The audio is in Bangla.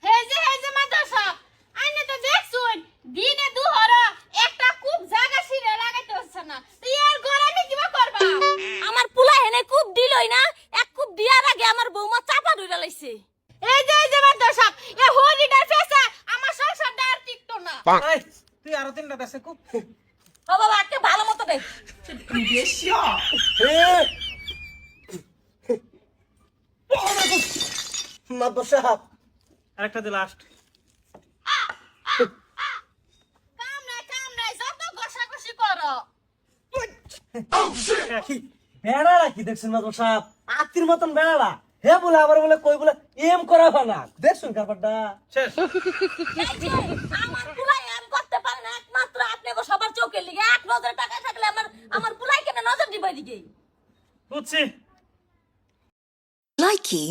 হেজে মাদ্রাসা আইনে তো দেখছুন দিনে দুহর একটা কূপ জায়গা ছিঁড়ে লাগাইতে হচ্ছে না তো এর ঘর আমি কিবা করবা আমার পোলা হেনে কূপ দিলই না এক কূপ দিয়ার আগে আমার বৌমা চাপা ধরে লাইছে এই যে মাদ্রাসা এ হরিডার ফেসে আমার সংসারটা আর টিকতো না এই, তুই আরো 3টা দেশে খুব ও বাবা আজকে ভালো মতো দে মাদ্রাসা আরেকটা দে লাস্ট কামড়ায় যত ঘষাঘষি করো বেড়াড়া কি দেখছেন মাদ্রাসা আত্মীর মতন বেড়াড়া হে বলে আবার বলে কই বলে এম করা না দেখছেন কাপড়টা শেষ আমার পোলাই এম করতে পারে না একমাত্র আপনাকে সবার চোখের লিগে 1,000 টাকা থাকলে আমার পোলাই কেন নজর দিবে দিকে বুঝছি Likey